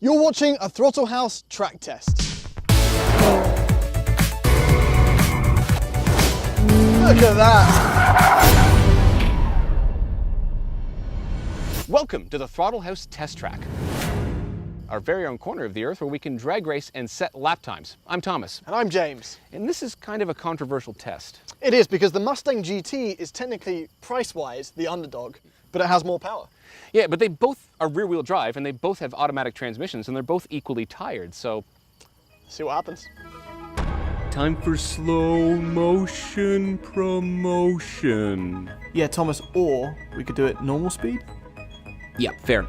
You're watching a Throttle House track test. Look at that. Welcome to the Throttle House test track, our very own corner of the earth where we can drag race and set lap times. I'm Thomas. And I'm James. And this is kind of a controversial test. It is, because the Mustang GT is technically, price-wise, the underdog, but it has more power. Yeah, but they both are rear-wheel drive and they both have automatic transmissions and they're both equally tired, so... See what happens. Time for slow motion promotion. Yeah, Thomas, or we could do it normal speed? Yeah, fair.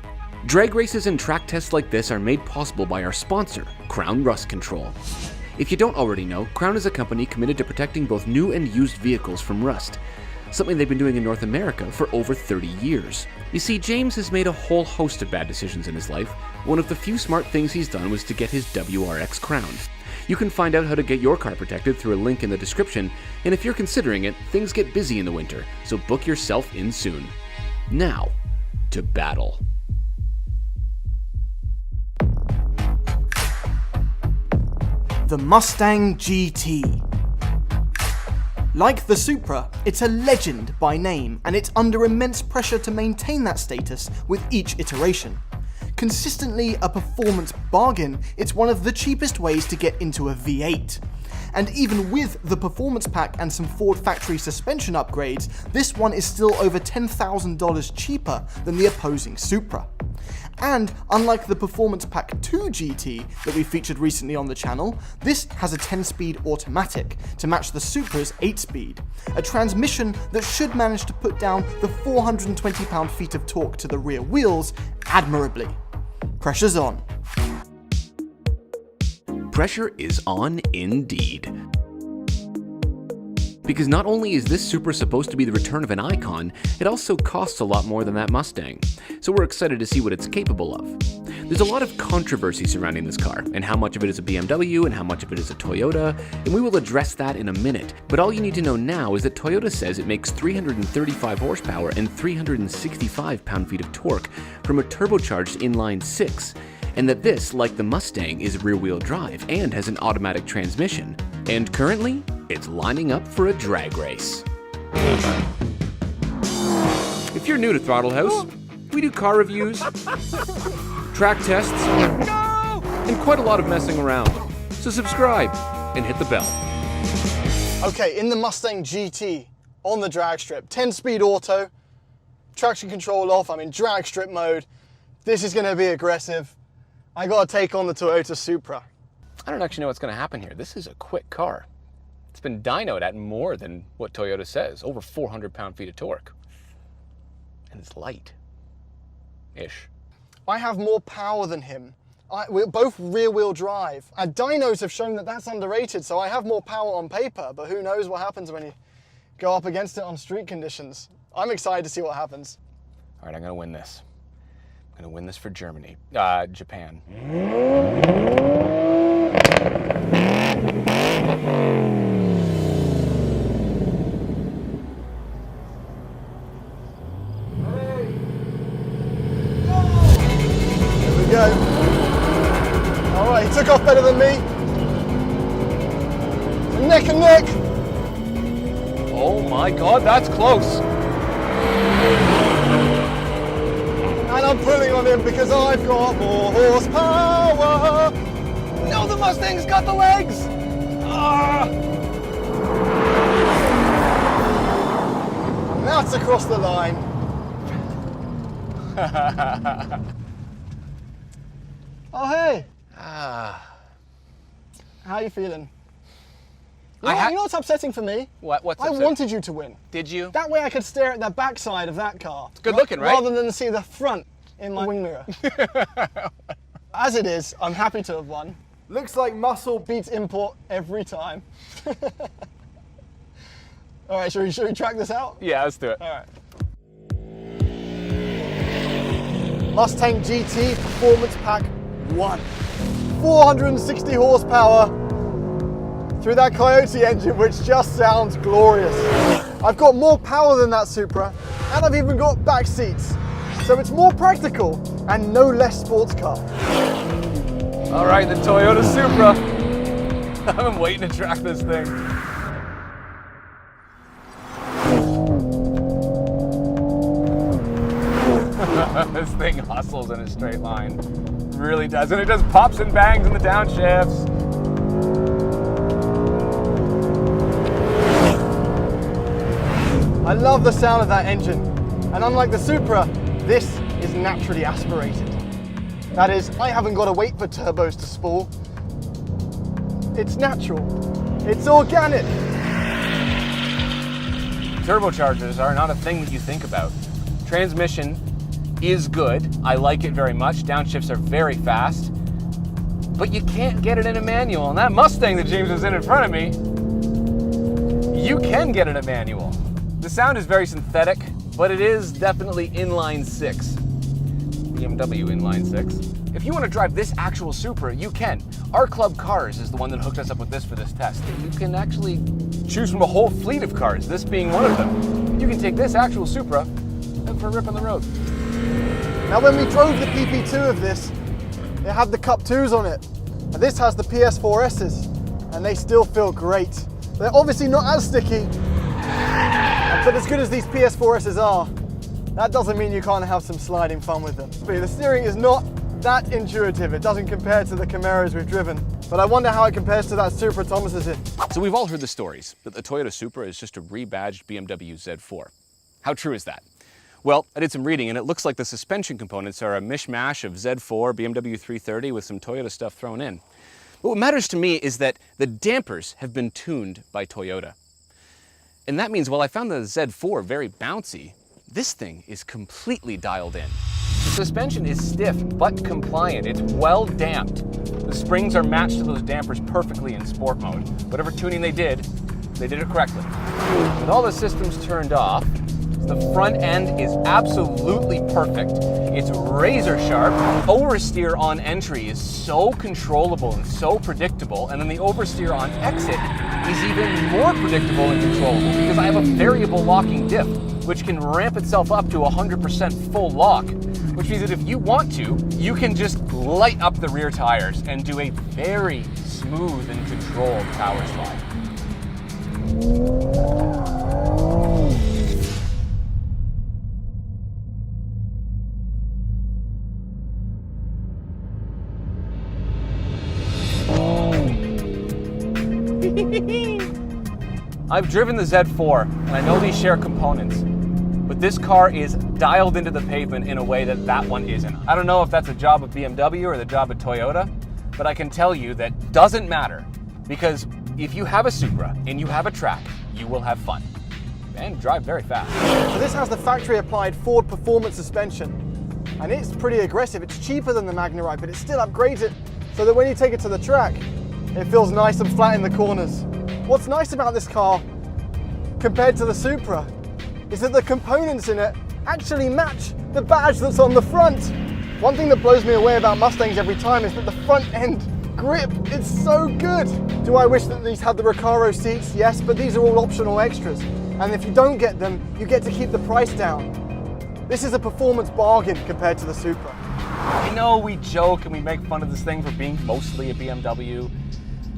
Drag races and track tests like this are made possible by our sponsor, Crown Rust Control. If you don't already know, Crown is a company committed to protecting both new and used vehicles from rust, something they've been doing in North America for over 30 years. You see, James has made a whole host of bad decisions in his life. One of the few smart things he's done was to get his WRX Crown. You can find out how to get your car protected through a link in the description, and if you're considering it, things get busy in the winter, so book yourself in soon. Now, to battle. The Mustang GT. Like the Supra, it's a legend by name, and it's under immense pressure to maintain that status with each iteration. Consistently a performance bargain, it's one of the cheapest ways to get into a V8. And even with the performance pack and some Ford factory suspension upgrades, this one is still over $10,000 cheaper than the opposing Supra. And unlike the Performance Pack 2 GT that we featured recently on the channel, this has a 10-speed automatic to match the Supra's 8-speed, a transmission that should manage to put down the 420 pound-feet of torque to the rear wheels admirably. Pressure's on. Pressure is on indeed. Because not only is this Supra supposed to be the return of an icon, it also costs a lot more than that Mustang, so we're excited to see what it's capable of. There's a lot of controversy surrounding this car, and how much of it is a BMW and how much of it is a Toyota, and we will address that in a minute. But all you need to know now is that Toyota says it makes 335 horsepower and 365 pound-feet of torque from a turbocharged inline 6, and that this, like the Mustang, is rear-wheel drive and has an automatic transmission. And currently, it's lining up for a drag race. If you're new to Throttle House, we do car reviews, track tests, and quite a lot of messing around. So subscribe and hit the bell. Okay, in the Mustang GT, on the drag strip, 10-speed auto, traction control off, I'm in drag strip mode. This is gonna be aggressive. I gotta take on the Toyota Supra. I don't actually know what's gonna happen here. This is a quick car. It's been dynoed at more than what Toyota says, over 400 pound-feet of torque. And it's light-ish. I have more power than him. We're both rear-wheel drive. And dynos have shown that that's underrated, so I have more power on paper, but who knows what happens when you go up against it on street conditions. I'm excited to see what happens. All right, I'm gonna win this. I'm gonna win this for Germany, Japan. Go. All right, he took off better than me. Neck and neck. Oh my God, that's close. And I'm pulling on him because I've got more horsepower. No, the Mustang's got the legs. Ah. That's across the line. Oh, hey. How are you feeling? You know what's upsetting for me? What's upsetting? I wanted you to win. Did you? That way I could stare at the backside of that car. It's good looking, right? Rather than see the front in my wing mirror. As it is, I'm happy to have won. Looks like muscle beats import every time. All right, should we track this out? Yeah, let's do it. All right. Mustang GT Performance Pack 1. 460 horsepower through that Coyote engine, which just sounds glorious. I've got more power than that Supra, and I've even got back seats. So it's more practical and no less sports car. All right, the Toyota Supra. I've been waiting to track this thing. This thing hustles in a straight line. It really does. And it does pops and bangs in the downshifts. I love the sound of that engine. And unlike the Supra, this is naturally aspirated. That is, I haven't got to wait for turbos to spool. It's natural. It's organic. Turbochargers are not a thing that you think about. Transmission is good. I like it very much. Downshifts are very fast. But you can't get it in a manual. And that Mustang that James was in front of me, you can get it in a manual. The sound is very synthetic, but it is definitely inline 6. BMW inline 6. If you want to drive this actual Supra, you can. Our Club Cars is the one that hooked us up with this for this test. You can actually choose from a whole fleet of cars, this being one of them. You can take this actual Supra and for a rip on the road. Now when we drove the PP2 of this, it had the Cup 2s on it. And this has the PS4Ss, and they still feel great. They're obviously not as sticky, but as good as these PS4Ss are, that doesn't mean you can't have some sliding fun with them. But the steering is not that intuitive. It doesn't compare to the Camaros we've driven. But I wonder how it compares to that Supra Thomas is in. So we've all heard the stories that the Toyota Supra is just a rebadged BMW Z4. How true is that? Well, I did some reading and it looks like the suspension components are a mishmash of Z4, BMW 330 with some Toyota stuff thrown in. But what matters to me is that the dampers have been tuned by Toyota. And that means while I found the Z4 very bouncy, this thing is completely dialed in. The suspension is stiff but compliant. It's well damped. The springs are matched to those dampers perfectly in sport mode. Whatever tuning they did it correctly. With all the systems turned off, the front end is absolutely perfect. It's razor sharp. Oversteer on entry is so controllable and so predictable, and then the oversteer on exit is even more predictable and controllable because I have a variable locking diff, which can ramp itself up to 100% full lock, which means that if you want to, you can just light up the rear tires and do a very smooth and controlled power slide. I've driven the Z4, and I know these share components, but this car is dialed into the pavement in a way that that one isn't. I don't know if that's a job of BMW or the job of Toyota, but I can tell you that doesn't matter, because if you have a Supra and you have a track, you will have fun and drive very fast. So this has the factory applied Ford Performance suspension, and it's pretty aggressive. It's cheaper than the Magnarite, but it still upgrades it so that when you take it to the track, it feels nice and flat in the corners. What's nice about this car, compared to the Supra, is that the components in it actually match the badge that's on the front. One thing that blows me away about Mustangs every time is that the front end grip is so good. Do I wish that these had the Recaro seats? Yes, but these are all optional extras. And if you don't get them, you get to keep the price down. This is a performance bargain compared to the Supra. I know we joke and we make fun of this thing for being mostly a BMW.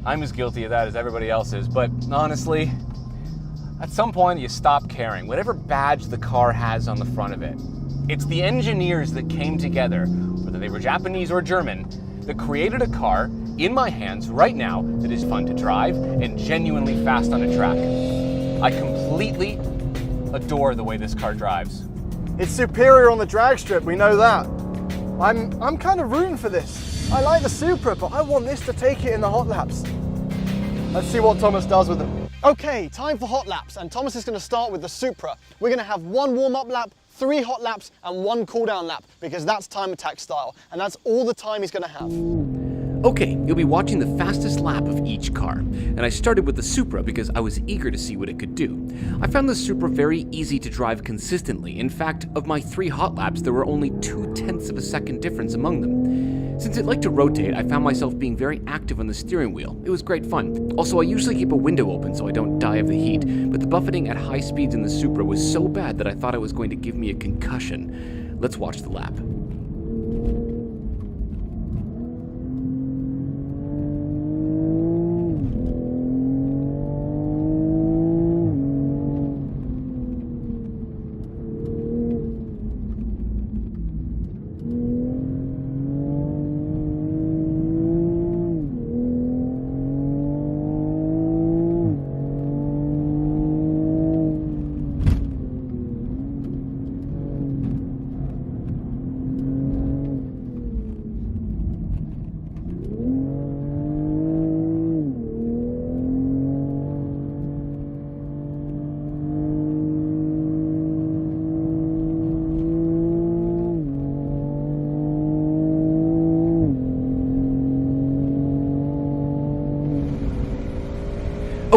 I'm as guilty of that as everybody else is, but honestly, at some point you stop caring. Whatever badge the car has on the front of it, it's the engineers that came together, whether they were Japanese or German, that created a car in my hands right now that is fun to drive and genuinely fast on a track. I completely adore the way this car drives. It's superior on the drag strip, we know that. I'm kind of rooting for this. I like the Supra, but I want this to take it in the hot laps. Let's see what Thomas does with them. Okay, time for hot laps, and Thomas is going to start with the Supra. We're going to have 1 warm-up lap, 3 hot laps, and 1 cool-down lap, because that's time attack style, and that's all the time he's going to have. Okay, you'll be watching the fastest lap of each car, and I started with the Supra because I was eager to see what it could do. I found the Supra very easy to drive consistently. In fact, of my 3 hot laps, there were only 0.2 of a second difference among them. Since it liked to rotate, I found myself being very active on the steering wheel. It was great fun. Also, I usually keep a window open so I don't die of the heat, but the buffeting at high speeds in the Supra was so bad that I thought it was going to give me a concussion. Let's watch the lap.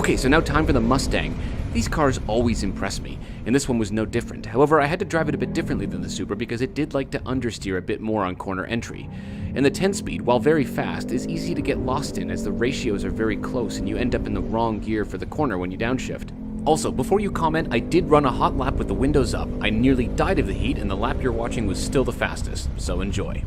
Okay, so now time for the Mustang. These cars always impress me, and this one was no different. However, I had to drive it a bit differently than the Supra because it did like to understeer a bit more on corner entry. And the 10-speed, while very fast, is easy to get lost in as the ratios are very close and you end up in the wrong gear for the corner when you downshift. Also, before you comment, I did run a hot lap with the windows up. I nearly died of the heat, and the lap you're watching was still the fastest, so enjoy.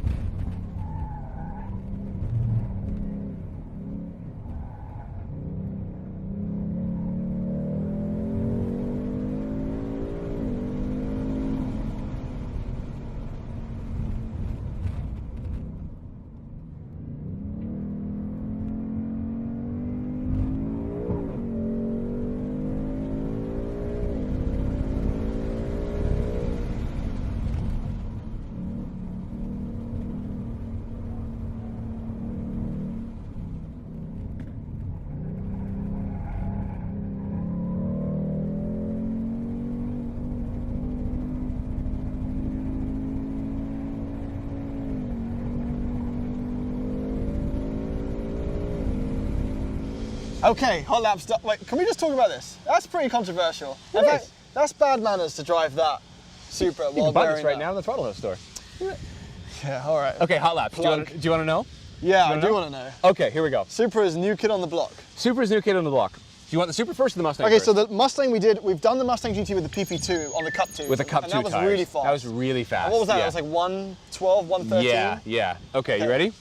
Okay, hot lap stuff. Wait, can we just talk about this? That's pretty controversial. In fact, that's bad manners to drive that Supra while buy wearing this right that. now in the Throttle House store. Yeah, all right. Okay, hot laps. Do you want to know? Yeah, I do want to know. Okay, here we go. Supra's new kid on the block. Supra's new kid on the block. Do you want the Supra first or the Mustang Okay, first? so the Mustang we've done the Mustang GT with the PP2 on the Cup 2. With the Cup 2 and that was tires. really fast. That was really fast. And what was that? Yeah. It was like 112, 113? Yeah. Okay, you ready?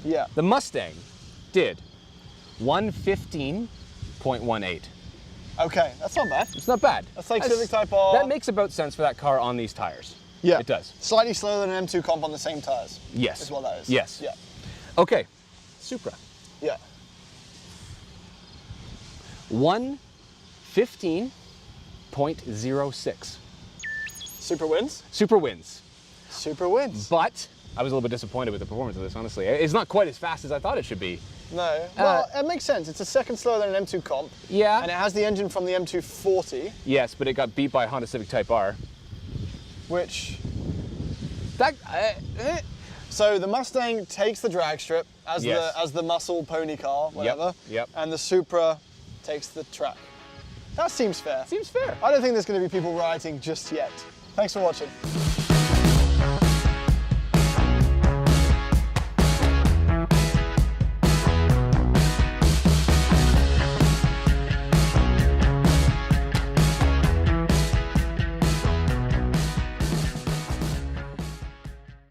Yeah. The Mustang did 115.18. Okay, that's not bad. It's not bad. That's like Civic Type R. That makes about sense for that car on these tires. Yeah. It does. Slightly slower than an M2 comp on the same tires. Yes. Is what that is. Yes. Yeah. Okay, Supra. Yeah. 115.06. Supra wins? Supra wins. Supra wins. But I was a little bit disappointed with the performance of this, honestly. It's not quite as fast as I thought it should be. No. Well, it makes sense. It's a second slower than an M2 comp. Yeah. And it has the engine from the M240, Yes, but it got beat by a Honda Civic Type R. which... That, So the Mustang takes the drag strip as Yes. the muscle pony car, whatever. Yep. And the Supra takes the track. That seems fair. Seems fair. I don't think there's going to be people rioting just yet. Thanks for watching.